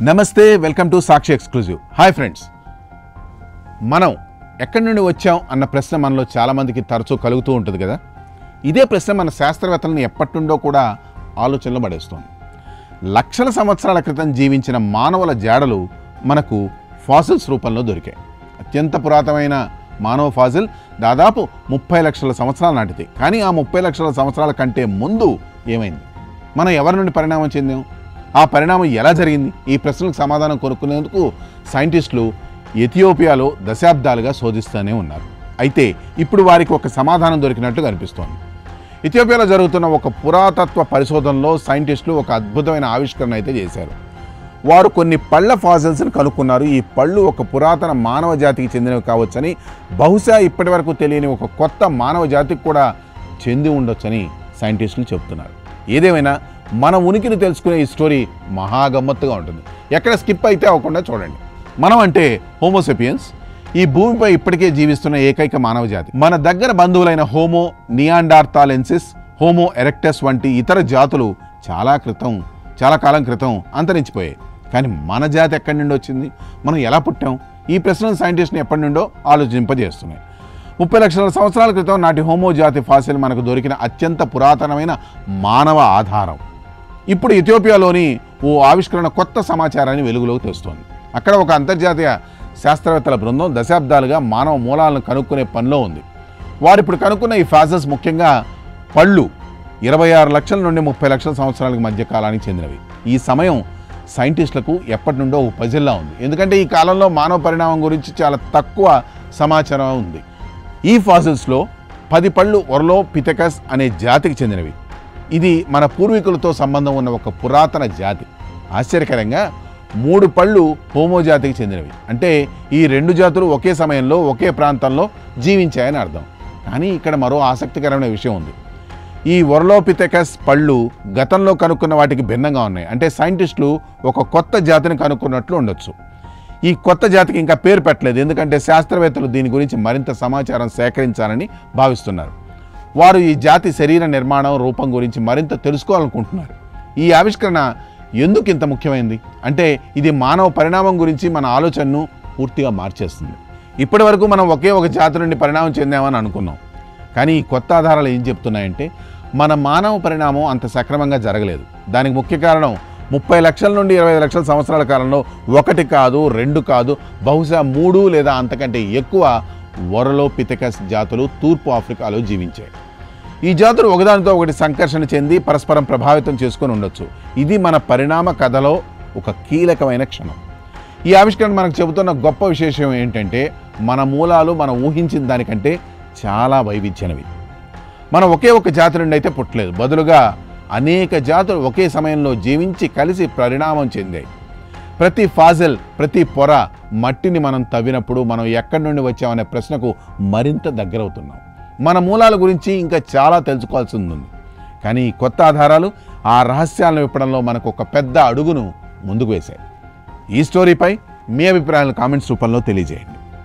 నమస్తే, welcome to Sakshi exclusive. Hi friends, మనం ఎక్కడి నుండి వచ్చాం అన్న ప్రశ్న మనలో చాలామందికి తరచూ కలుగుతూ ఉంటుంది కదా. ఇదే ప్రశ్న మన శాస్త్రవేత్తలను ఎప్పటి నుండో కూడా ఆలోచనలో పడేస్తోంది. లక్షల సంవత్సరాల క్రితం జీవించిన మానవుల జాడలు మనకు ఫాసిల్స్ రూపంలో దొరికాయి. అత్యంత పురాతనమైన మానవ ఫాసిల్ దాదాపు 30 లక్షల సంవత్సరాల నాటిది. కానీ ఆ 30 లక్షల సంవత్సరాల కంటే ముందు ఏమైంది? మనం ఎవరి నుండి పరిణామం చెందాం? ఆ పరిణామం ఎలా జరిగింది? ఈ ప్రశ్నలకు సమాధానం కొనుక్కునేందుకు సైంటిస్టులు ఎథియోపియాలో దశాబ్దాలుగా శోధిస్తూనే ఉన్నారు. అయితే ఇప్పుడు వారికి ఒక సమాధానం దొరికినట్లు కనిపిస్తోంది. ఇథియోపియాలో జరుగుతున్న ఒక పురాతత్వ పరిశోధనలో సైంటిస్టులు ఒక అద్భుతమైన ఆవిష్కరణ అయితే చేశారు. వారు కొన్ని పళ్ళ ఫాసిల్స్ని కనుక్కున్నారు. ఈ పళ్ళు ఒక పురాతన మానవ జాతికి చెందినవి కావచ్చని, బహుశా ఇప్పటి వరకు తెలియని ఒక కొత్త మానవ జాతికి కూడా చెంది ఉండొచ్చని సైంటిస్టులు చెప్తున్నారు. ఏదేమైనా మన ఉనికిని తెలుసుకునే ఈ స్టోరీ మహాగమ్మత్తుగా ఉంటుంది. ఎక్కడ స్కిప్ అయితే అవ్వకుండా చూడండి. మనం అంటే హోమోసెపియన్స్, ఈ భూమిపై ఇప్పటికే జీవిస్తున్న ఏకైక మానవ జాతి. మన దగ్గర బంధువులైన హోమో నియాండర్తాలెన్సిస్, హోమో ఎరెక్టస్ వంటి ఇతర జాతులు చాలా కాలం క్రితం అంతరించిపోయాయి. కానీ మన జాతి ఎక్కడి నుండి వచ్చింది? మనం ఎలా పుట్టాం? ఈ ప్రశ్నలు సైంటిస్ట్ని ఎప్పటి నుండో ఆలోచింపజేస్తున్నాయి. 30 లక్షల సంవత్సరాల క్రితం నాటి హోమో జాతి ఫాసిల్ మనకు దొరికిన అత్యంత పురాతనమైన మానవ ఆధారం. ఇప్పుడు ఇథియోపియాలోని ఓ ఆవిష్కరణ కొత్త సమాచారాన్ని వెలుగులోకి తెస్తోంది. అక్కడ ఒక అంతర్జాతీయ శాస్త్రవేత్తల బృందం దశాబ్దాలుగా మానవ మూలాలను కనుక్కునే పనిలో ఉంది. వారు ఇప్పుడు కనుక్కున్న ఈ ఫాసిల్స్ ముఖ్యంగా పళ్ళు 26 లక్షల నుండి 30 లక్షల సంవత్సరాల మధ్య కాలానికి చెందినవి. ఈ సమయం సైంటిస్టులకు ఎప్పటి నుండో ఒక పజిల్లా ఉంది. ఎందుకంటే ఈ కాలంలో మానవ పరిణామం గురించి చాలా తక్కువ సమాచారం ఉంది. ఈ ఫాసిల్స్లో 10 పళ్ళు ఒరలోపిథెకస్ అనే జాతికి చెందినవి. ఇది మన పూర్వీకులతో సంబంధం ఉన్న ఒక పురాతన జాతి. ఆశ్చర్యకరంగా 3 పళ్ళు హోమో జాతికి చెందినవి. అంటే ఈ 2 జాతులు ఒకే సమయంలో ఒకే ప్రాంతంలో జీవించాయని అర్థం. కానీ ఇక్కడ మరో ఆసక్తికరమైన విషయం ఉంది. ఈ ఒరలోపిథెకస్ పళ్ళు గతంలో కనుక్కున్న వాటికి భిన్నంగా ఉన్నాయి. అంటే సైంటిస్టులు ఒక కొత్త జాతిని కనుక్కున్నట్లు ఉండొచ్చు. ఈ కొత్త జాతికి ఇంకా పేరు పెట్టలేదు, ఎందుకంటే శాస్త్రవేత్తలు దీని గురించి మరింత సమాచారం సేకరించాలని భావిస్తున్నారు. వారు ఈ జాతి శరీర నిర్మాణం, రూపం గురించి మరింత తెలుసుకోవాలనుకుంటున్నారు. ఈ ఆవిష్కరణ ఎందుకు ఇంత ముఖ్యమైనది అంటే ఇది మానవ పరిణామం గురించి మన ఆలోచనను పూర్తిగా మార్చేస్తుంది. ఇప్పటి వరకు మనం ఒకే ఒక జాతి నుండి పరిణామం చెందామని అనుకున్నాం. కానీ ఈ కొత్త ఆధారాలు ఏం చెప్తున్నాయంటే మన మానవ పరిణామం అంత సక్రమంగా జరగలేదు. దానికి ముఖ్య కారణం 30 లక్షల నుండి 25 లక్షల సంవత్సరాల కాలంలో 1 కాదు, 2 కాదు, బహుశా 3 లేదా అంతకంటే ఎక్కువ ఒరలోపిథెకస్ జాతులు తూర్పు ఆఫ్రికాలో జీవించాయి. ఈ జాతులు ఒకదానితో ఒకటి సంకర్షణ చెంది పరస్పరం ప్రభావితం చేసుకొని ఉండొచ్చు. ఇది మన పరిణామ కథలో ఒక కీలకమైన క్షణం. ఈ ఆవిష్కరణ మనకు చెబుతున్న గొప్ప విశేషం ఏంటంటే మన మూలాలు మనం ఊహించిన దానికంటే చాలా వైవిధ్యమైనవి. మనం ఒకే ఒక జాతి నుండి అయితే పుట్టలేదు, బదులుగా అనేక జాతులు ఒకే సమయంలో జీవించి కలిసి పరిణామం చెందాయి. ప్రతి ఫాసిల్, ప్రతి పొర, మట్టిని మనం తవ్వినప్పుడు మనం ఎక్కడి నుండి వచ్చామనే ప్రశ్నకు మరింత దగ్గరవుతున్నాం. మన మూలాల గురించి ఇంకా చాలా తెలుసుకోవాల్సి ఉంది. కానీ ఈ కొత్త ఆధారాలు ఆ రహస్యాలను విప్పడంలో మనకు ఒక పెద్ద అడుగును ముందుకు వేశాయి. ఈ స్టోరీపై మీ అభిప్రాయాలను కామెంట్స్ రూపంలో తెలియజేయండి.